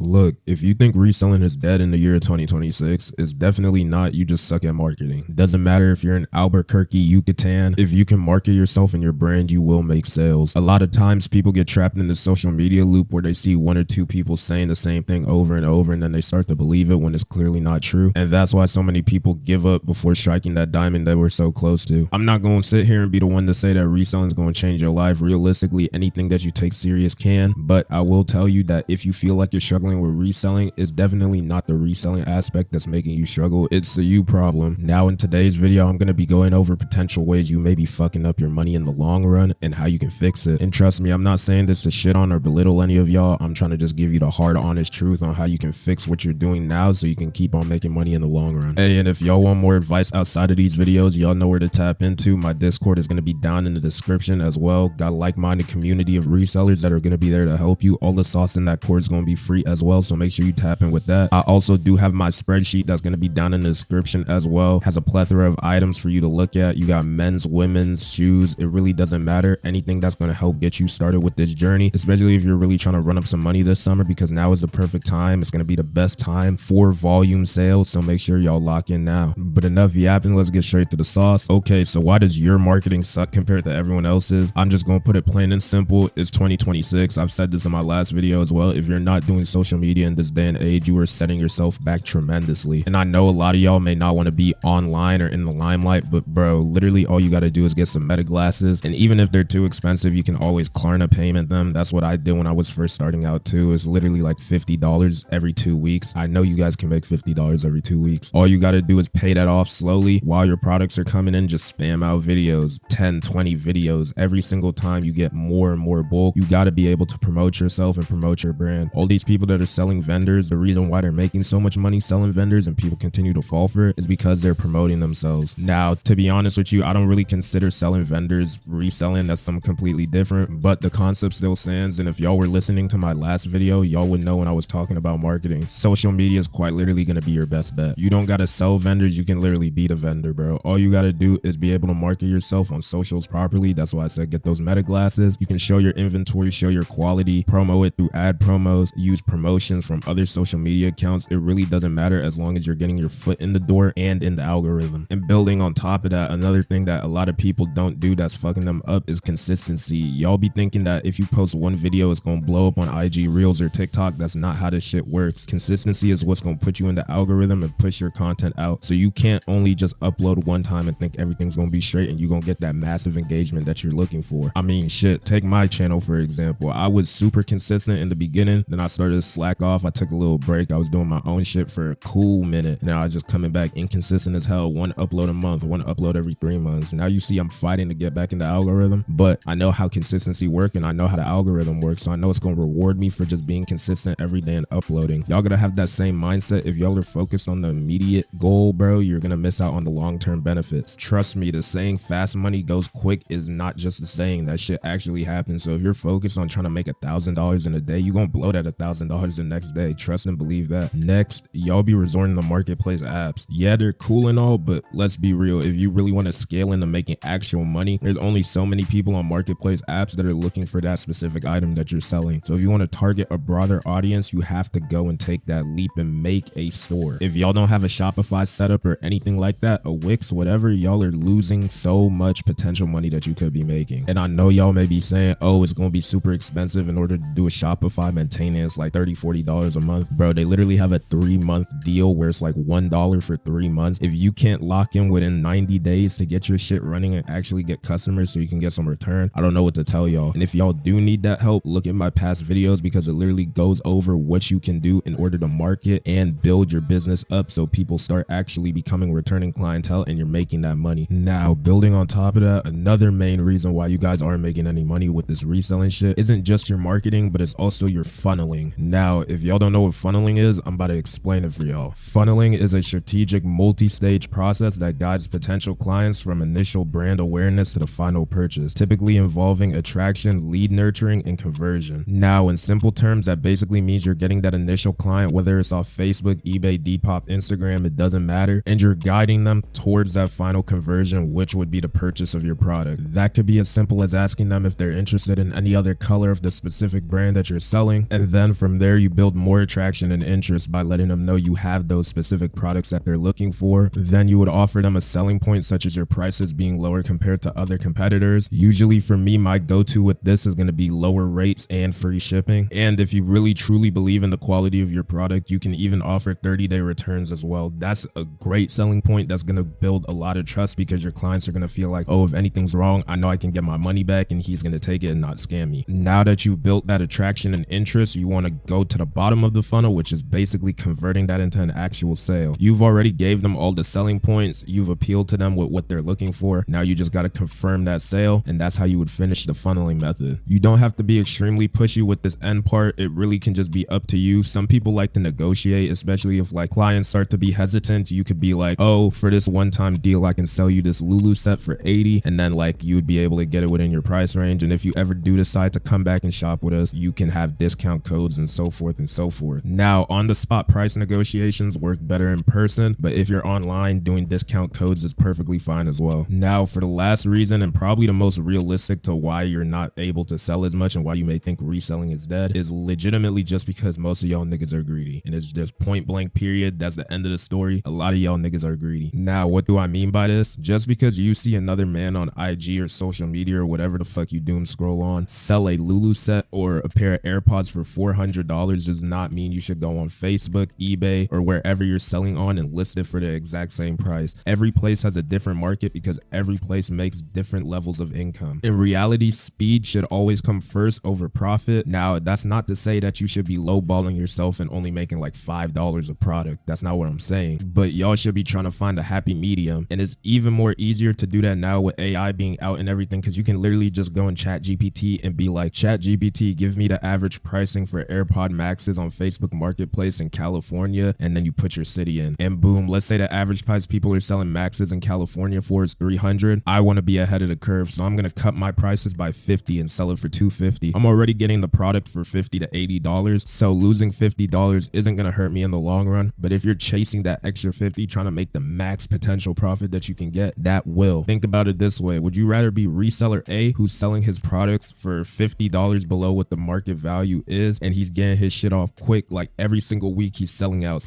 Look, if you think reselling is dead in the year 2026, it's definitely not. You just suck at marketing. Doesn't matter if you're in Albuquerque, Yucatan. If you can market yourself and your brand, you will make sales. A lot of times people get trapped in the social media loop where they see one or two people saying the same thing over and over, and then they start to believe it when it's clearly not true. And that's why so many people give up before striking that diamond that we're so close to. I'm not going to sit here and be the one to say that reselling is going to change your life. Realistically, anything that you take serious can, but I will tell you that if you feel like you're struggling with reselling, it's definitely not the reselling aspect that's making you struggle. It's a you problem. Now in today's video, I'm going to be going over potential ways you may be fucking up your money in the long run and how you can fix it. And trust me, I'm not saying this to shit on or belittle any of y'all. I'm trying to just give you the hard, honest truth on how you can fix what you're doing now so you can keep on making money in the long run. Hey, and if y'all want more advice outside of these videos, y'all know where to tap into. My Discord is going to be down in the description as well. Got a like-minded community of resellers that are going to be there to help you. All the sauce in that cord is going to be free as well, so make sure you tap in with that. I also do have my spreadsheet that's going to be down in the description as well. Has a plethora of items for you to look at. You got men's, women's, shoes. It really doesn't matter. Anything that's going to help get you started with this journey, especially if you're really trying to run up some money this summer, because now is the perfect time. It's going to be the best time for volume sales, so make sure y'all lock in now. But enough yapping, let's get straight to the sauce. Okay, so why does your marketing suck compared to everyone else's? I'm just going to put it plain and simple. It's 2026. I've said this in my last video as well. If you're not doing social media in this day and age, you are setting yourself back tremendously. And I know a lot of y'all may not want to be online or in the limelight, but bro, literally all you got to do is get some meta glasses. And even if they're too expensive, you can always Klarna payment them. That's what I did when I was first starting out too. It's literally like $50 every 2 weeks. I know you guys can make $50 every 2 weeks. All you got to do is pay that off slowly while your products are coming in. Just spam out videos, 10, 20 videos. Every single time you get more and more bulk, you got to be able to promote yourself and promote your brand. All these people that are selling vendors, the reason why they're making so much money selling vendors and people continue to fall for it is because they're promoting themselves. Now, to be honest with you, I don't really consider selling vendors reselling. That's something completely different, but the concept still stands. And if y'all were listening to my last video, y'all would know when I was talking about marketing. Social media is quite literally going to be your best bet. You don't got to sell vendors. You can literally be the vendor, bro. All you got to do is be able to market yourself on socials properly. That's why I said get those meta glasses. You can show your inventory, show your quality, promo it through ad promos, use promotions from other social media accounts. It really doesn't matter as long as you're getting your foot in the door and in the algorithm. And building on top of that, another thing that a lot of people don't do that's fucking them up is consistency. Y'all be thinking that if you post one video, it's gonna blow up on IG Reels or TikTok. That's not how this shit works. Consistency is what's gonna put you in the algorithm and push your content out. So you can't only just upload one time and think everything's gonna be straight and you're gonna get that massive engagement that you're looking for. I mean, shit, take my channel for example. I was super consistent in the beginning, then I started to slack off. I took a little break. I was doing my own shit for a cool minute, and then I was just coming back inconsistent as hell. One upload a month, one upload every 3 months. Now you see I'm fighting to get back in the algorithm, but I know how consistency works and I know how the algorithm works, so I know it's gonna reward me for just being consistent every day and uploading. Y'all gotta have that same mindset. If y'all are focused on the immediate goal, bro, you're gonna miss out on the long-term benefits. Trust me, the saying fast money goes quick is not just a saying. That shit actually happens. So if you're focused on trying to make $1,000 in a day, you're gonna blow that $1,000 the next day. Trust and believe that. Next, y'all be resorting to marketplace apps. Yeah, they're cool and all, but let's be real. If you really want to scale into making actual money, there's only so many people on marketplace apps that are looking for that specific item that you're selling. So if you want to target a broader audience, you have to go and take that leap and make a store. If y'all don't have a Shopify setup or anything like that, a Wix, whatever, y'all are losing so much potential money that you could be making. And I know y'all may be saying, oh, it's going to be super expensive in order to do a Shopify maintenance, like $30, $40 a month. Bro, they literally have a 3-month deal where it's like $1 for 3 months. If you can't lock in within 90 days to get your shit running and actually get customers so you can get some return, I don't know what to tell y'all. And if y'all do need that help, look at my past videos because it literally goes over what you can do in order to market and build your business up so people start actually becoming returning clientele and you're making that money. Now, building on top of that, another main reason why you guys aren't making any money with this reselling shit isn't just your marketing, but it's also your funneling. Now, if y'all don't know what funneling is, I'm about to explain it for y'all. Funneling is a strategic multi-stage process that guides potential clients from initial brand awareness to the final purchase, typically involving attraction, lead nurturing, and conversion. Now, in simple terms, that basically means you're getting that initial client, whether it's off Facebook, eBay, Depop, Instagram, it doesn't matter, and you're guiding them towards that final conversion, which would be the purchase of your product. That could be as simple as asking them if they're interested in any other color of the specific brand that you're selling, and then from there there, you build more attraction and interest by letting them know you have those specific products that they're looking for. Then you would offer them a selling point, such as your prices being lower compared to other competitors. Usually for me, my go-to with this is going to be lower rates and free shipping. And if you really truly believe in the quality of your product, you can even offer 30-day returns as well. That's a great selling point that's going to build a lot of trust, because your clients are going to feel like, oh, if anything's wrong, I know I can get my money back and he's going to take it and not scam me. Now that you've built that attraction and interest, you want to go to the bottom of the funnel, which is basically converting that into an actual sale. You've already gave them all the selling points. You've appealed to them with what they're looking for. Now you just got to confirm that sale, and that's how you would finish the funneling method. You don't have to be extremely pushy with this end part. It really can just be up to you. Some people like to negotiate, especially if like clients start to be hesitant. You could be like, oh, for this one-time deal, I can sell you this Lulu set for 80, and then like you would be able to get it within your price range. And if you ever do decide to come back and shop with us, you can have discount codes and so forth and so forth. Now, on the spot price negotiations work better in person, but if you're online, doing discount codes is perfectly fine as well. Now, for the last reason, and probably the most realistic to why you're not able to sell as much and why you may think reselling is dead, is legitimately just because most of y'all niggas are greedy. And it's just point blank period. That's the end of the story. A lot of y'all niggas are greedy. Now, what do I mean by this? Just because you see another man on IG or social media or whatever the fuck you doom scroll on sell a Lulu set or a pair of AirPods for $400 does not mean you should go on Facebook, eBay, or wherever you're selling on and list it for the exact same price. Every place has a different market because every place makes different levels of income. In reality, speed should always come first over profit. Now, that's not to say that you should be lowballing yourself and only making like $5 a product. That's not what I'm saying. But y'all should be trying to find a happy medium. And it's even more easier to do that now with AI being out and everything, because you can literally just go in ChatGPT and be like, ChatGPT, give me the average pricing for AirPod Maxes on Facebook Marketplace in California, and then you put your city in, and boom, let's say the average price people are selling Maxes in California for is $300. I want to be ahead of the curve, so I'm going to cut my prices by 50 and sell it for $250. I'm already getting the product for $50 to $80, so losing $50 isn't going to hurt me in the long run. But if you're chasing that extra 50, trying to make the max potential profit that you can get, that will. Think about it this way. Would you rather be reseller A, who's selling his products for $50 below what the market value is, and he's getting his shit off quick, like every single week he's selling out,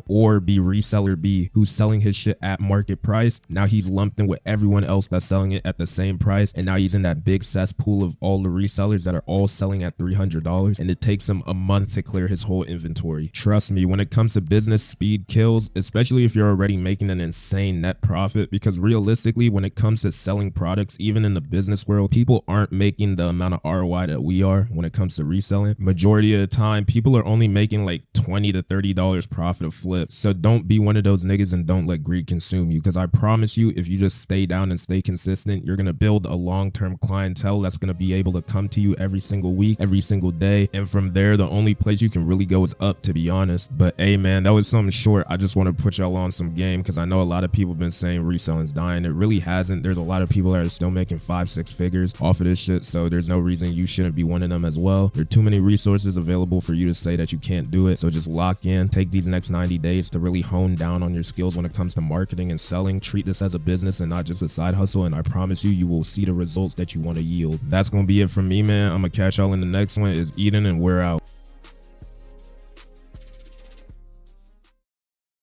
or be reseller B, who's selling his shit at market price? Now he's lumped in with everyone else that's selling it at the same price, and now he's in that big cesspool of all the resellers that are all selling at $300, and it takes him a month to clear his whole inventory. Trust me, when it comes to business, speed kills, especially if you're already making an insane net profit, because realistically, when it comes to selling products, even in the business world, people aren't making the amount of ROI that we are when it comes to reselling. Majority of the time, people are only making like $20 to $30 profit a flip. So don't be one of those niggas and don't let greed consume you, because I promise you, if you just stay down and stay consistent, you're going to build a long-term clientele that's going to be able to come to you every single week, every single day. And from there, the only place you can really go is up, to be honest. But hey man, that was something short. I just want to put y'all on some game, because I know a lot of people have been saying reselling's dying. It really hasn't. There's a lot of people that are still making 5-6 figures off of this shit, so there's no reason you shouldn't be one of them as well. There are too many resources available for you to say that you can't do it. So just lock in, take these next 90 days to really hone down on your skills when it comes to marketing and selling. Treat this as a business and not just a side hustle, and I promise you, you will see the results that you want to yield. That's gonna be it from me, man. I'm gonna catch y'all in the next one. It's Eden, and we're out.